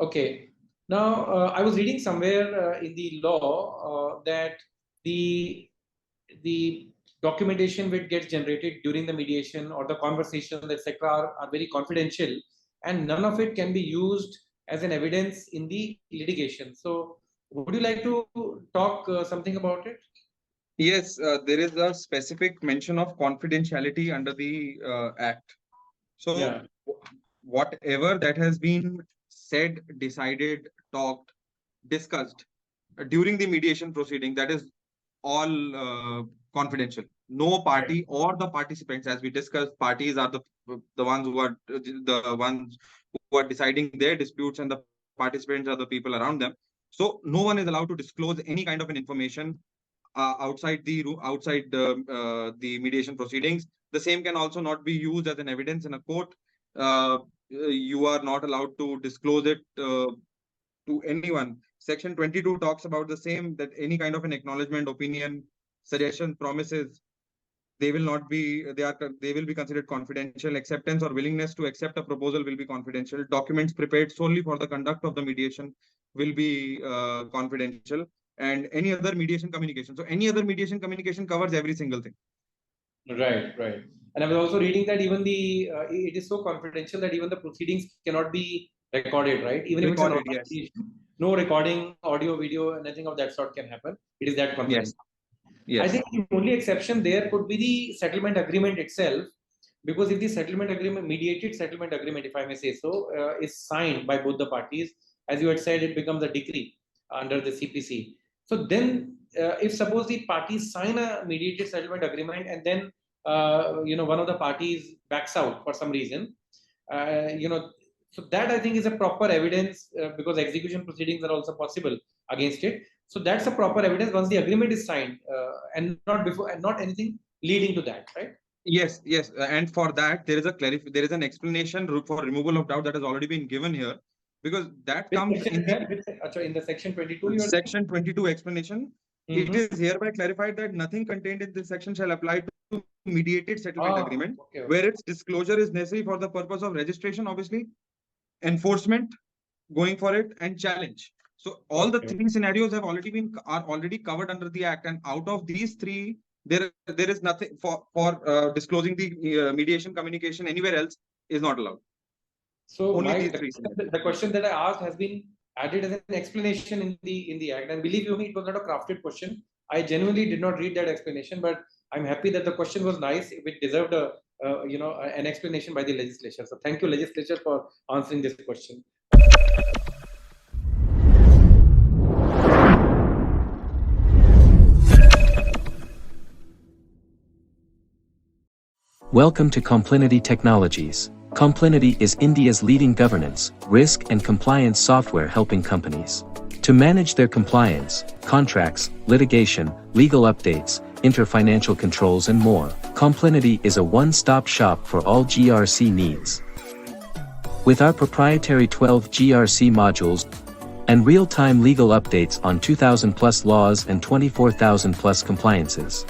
Okay. Now, I was reading somewhere in the law that the documentation which gets generated during the mediation or the conversations, etc., are very confidential, and none of it can be used as an evidence in the litigation. So, would you like to talk something about it? Yes, there is a specific mention of confidentiality under the Act. So, Yeah. whatever that has been said, decided, talked, discussed during the mediation proceeding, that is all confidential. No party or the participants, as we discussed, parties are the ones who are the ones who are deciding their disputes, and the participants are the people around them. So no one is allowed to disclose any kind of an information outside the mediation proceedings. The same can also not be used as an evidence in a court. You are not allowed to disclose it to anyone. Section 22 talks about the same, that any kind of an acknowledgement, opinion, suggestion, promises, they will be considered confidential. Acceptance or willingness to accept a proposal will be confidential. Documents prepared solely for the conduct of the mediation will be confidential, and any other mediation communication. So any other mediation communication covers every single thing. Right, right. And I was also reading that even it is so confidential that even the proceedings cannot be recorded, right? Even if it's an Recorded, online yes. mediation, no recording, audio, video, nothing of that sort can happen. It is that confidential. Yes. I think the only exception there could be the settlement agreement itself, because if the settlement agreement, mediated settlement agreement, if I may say so, is signed by both the parties, as you had said, it becomes a decree under the CPC. So then, if suppose the parties sign a mediated settlement agreement and then one of the parties backs out for some reason, so that I think is a proper evidence, because execution proceedings are also possible against it. So that's a proper evidence once the agreement is signed, and not before, and not anything leading to that, right? Yes. And for that, there is an explanation for removal of doubt that has already been given here, because that comes in the section 22. Section 22 explanation. It is hereby clarified that nothing contained in this section shall apply to mediated settlement agreement, where its disclosure is necessary for the purpose of registration, obviously, enforcement, going for it, and challenge. So all the three scenarios are already covered under the Act, and out of these three, there is nothing for disclosing the mediation communication anywhere else is not allowed. So the question that I asked has been added as an explanation in the Act, and believe you me, it was not a crafted question. I genuinely did not read that explanation, but I'm happy that the question was nice. It deserved an explanation by the legislature. So thank you, legislature, for answering this question. Welcome to Complinity Technologies. Complinity is India's leading governance, risk and compliance software helping companies to manage their compliance, contracts, litigation, legal updates, inter-financial controls and more. Complinity is a one-stop shop for all GRC needs. With our proprietary 12 GRC modules and real-time legal updates on 2,000 plus laws and 24,000 plus compliances.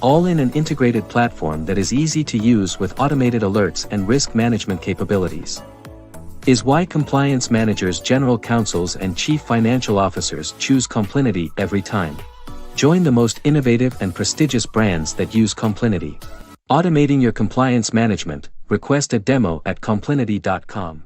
All in an integrated platform that is easy to use with automated alerts and risk management capabilities. Is why compliance managers, general counsels and chief financial officers choose Complinity every time. Join the most innovative and prestigious brands that use Complinity. Automating your compliance management. Request a demo at complinity.com.